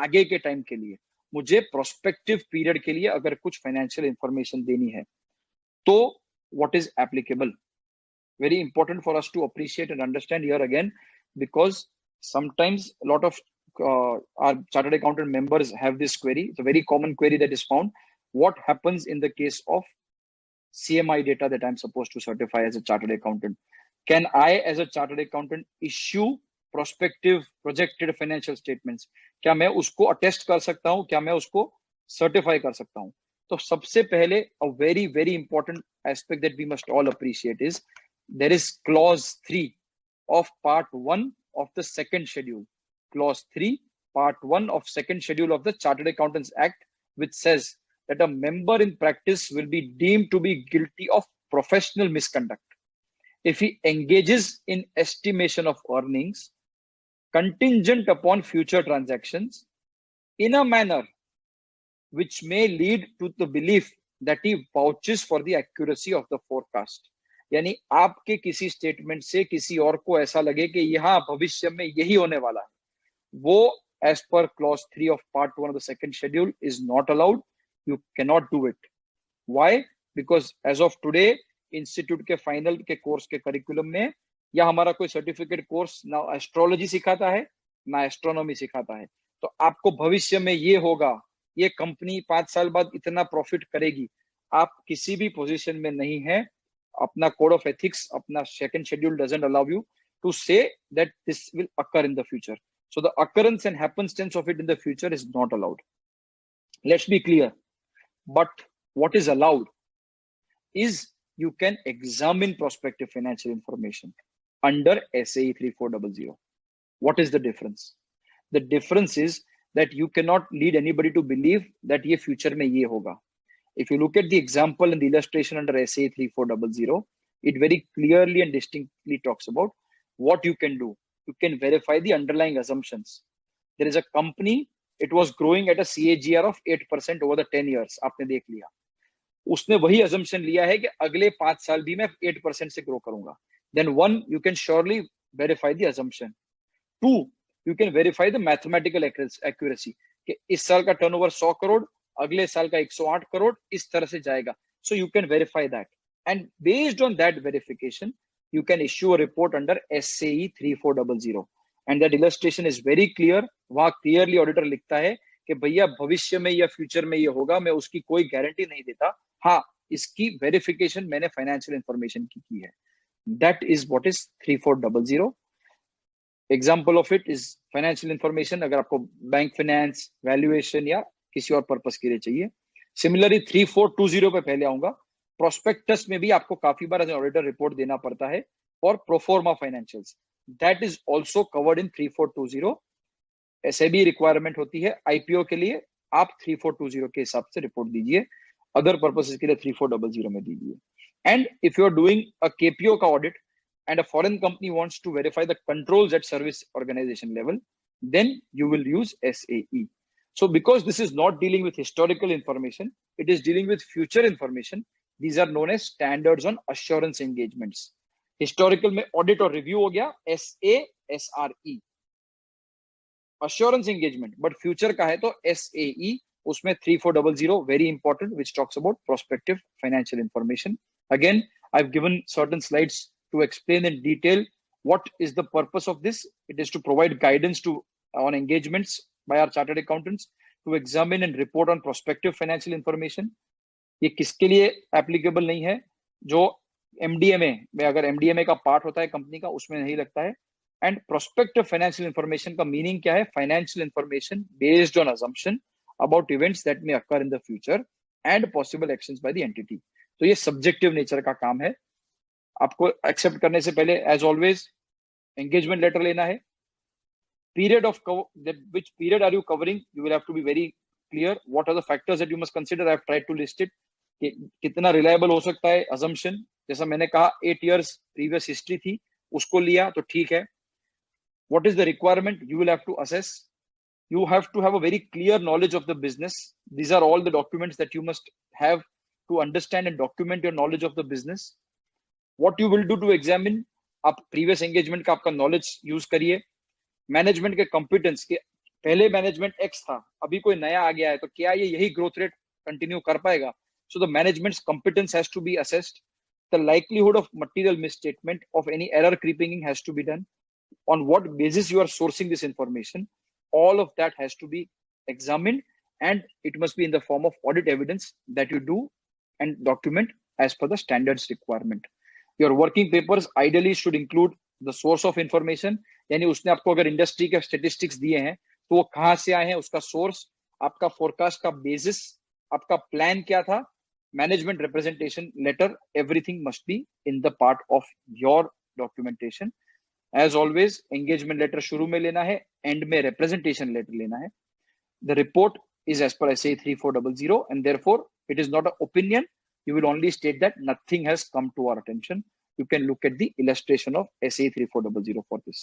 आगे के टाइम के लिए, मुझे प्रोस्पेक्टिव पीरियड के लिए अगर कुछ फाइनेंशियल इंफॉर्मेशन देनी है तो what is applicable? Very important for us to appreciate and understand here again, because sometimes a lot of our chartered accountant members have this query. It's a very common query that is found. What happens in the case of CMI data that I'm supposed to certify as a chartered accountant? Can I, as a chartered accountant, issue prospective projected financial statements? क्या मैं उसको attest कर सकता हूँ? क्या मैं उसको certify कर सकता हूँ? तो सबसे पहले a very very important aspect that we must all appreciate is there is clause 3 of part 1 of the second schedule. Clause 3 part 1 of second schedule of the Chartered Accountants Act, which says that a member in practice will be deemed to be guilty of professional misconduct if he engages in estimation of earnings contingent upon future transactions in a manner which may lead to the belief that he vouches for the accuracy of the forecast. यानी आपके किसी statement से किसी और को ऐसा लगे कि यहाँ भविष्य में यही होने वाला है, वो as per clause 3 of part 1 of the second schedule is not allowed. You cannot do it. Why? Because as of today institute के फाइनल के कोर्स के करिकुलम में या हमारा कोई सर्टिफिकेट कोर्स ना एस्ट्रोलॉजी सिखाता है ना एस्ट्रोनॉमी सिखाता है। तो आपको भविष्य में ये होगा, ये कंपनी 5 साल बाद इतना प्रॉफिट करेगी, आप किसी भी पोजीशन में नहीं है। अपना कोड ऑफ एथिक्स, अपना second schedule doesn't allow you to say that this will occur in the future. So the occurrence and happenstance of it in the future is not allowed. Let's be clear. But what is allowed is you can examine prospective financial information under SAE 3400. What is the difference? The difference is that you cannot lead anybody to believe that ye future mein ye hoga. If you look at the example and the illustration under SAE 3400, it very clearly and distinctly talks about what you can do. You can verify the underlying assumptions. There is a company, it was growing at a CAGR of 8% over the 10 years. आपने देख लिया, उसने वही assumption लिया है कि अगले 5 साल भी मैं 8% से grow करूंगा. Then one, you can surely verify the assumption. Two, you can verify the mathematical accuracy कि इस साल का turnover 100 करोड़, अगले साल का 108 करोड़, इस तरह से जाएगा. So you can verify that. And based on that verification, you can issue a report under SAE 3400. And that illustration is very clear. वहां clearly auditor लिखता है कि भैया भविष्य में या फ्यूचर में ये होगा, मैं उसकी कोई गारंटी नहीं देता, हाँ इसकी वेरिफिकेशन मैंने फाइनेंशियल इंफॉर्मेशन की है. That is what is 3400. Example of it is financial information अगर आपको बैंक फाइनेंस, वैल्यूएशन या किसी और पर्पस के लिए चाहिए. सिमिलरली 3420 पे पहले आऊंगा. प्रोस्पेक्टस में भी आपको काफी बार ऑडिटर रिपोर्ट देना पड़ता है for proforma financials. That is also covered in 3420. SAB requirement होती है IPO के लिए, आप 3420 के हिसाब से रिपोर्ट दीजिए. अदर पर्पसेस के लिए 3400 में दीजिए. And if you are doing a KPO का audit and a foreign company wants to verify the controls at service organization level, then you will use SAE. So because this is not dealing with historical information, it is dealing with future information. These are known as standards on assurance engagements. Historical में audit और review हो गया, SASRE, assurance engagement. But future का है तो SAE, उसमें 3400, very important, which talks about prospective financial information. Again, I've given certain slides to explain in detail what is the purpose of this. It is to provide guidance to on engagements by our chartered accountants to examine and report on prospective financial information. ये किसके लिए applicable नहीं है? जो MDMA में, अगर MDMA का part होता है कंपनी का, उसमें नहीं लगता है. And prospective financial information का मीनिंग क्या है? Financial information based on assumption about events that may occur in the future and possible actions by the entity. तो ये subjective nature का काम है. आपको एक्सेप्ट करने से पहले एज ऑलवेज एंगेजमेंट लेटर लेना है. Period of which period are you covering, you will have to be very clear. What are the factors that you must consider. I have tried to list it. कितना reliable हो सकता है assumption. जैसा मैंने कहा 8 years previous history थी, उसको लिया तो ठीक है. What is the requirement, you will have to assess. You have to have a very clear knowledge of the business. These are all the documents that you must have to understand and document your knowledge of the business. What you will do to examine, आप previous engagement का आपका knowledge use करिए. Management के competence के पहले management x था, अभी कोई नया आ गया है, तो क्या ये यही ग्रोथ रेट कंटिन्यू कर पाएगा? So the managements competence has to be assessed. The likelihood of material misstatement of any error creeping in has to be done. On what basis you are sourcing this information, all of that has to be examined, and it must be in the form of audit evidence that you do and document as per the standards requirement. Your working papers ideally should include the source of information, यानी उसने आपको अगर industry के statistics दिए हैं तो वो कहाँ से आए हैं, उसका सोर्स, आपका फोरकास्ट का बेसिस, आपका प्लान क्या था, management representation letter, everything must be in the part of your documentation. As always engagement letter शुरू में लेना है, एंड में रिप्रेजेंटेशन लेटर लेना है. The report is as per SA 3400, and therefore it is not an opinion. You will only state that nothing has come to our attention. You can look at the illustration of SA 3400 for this.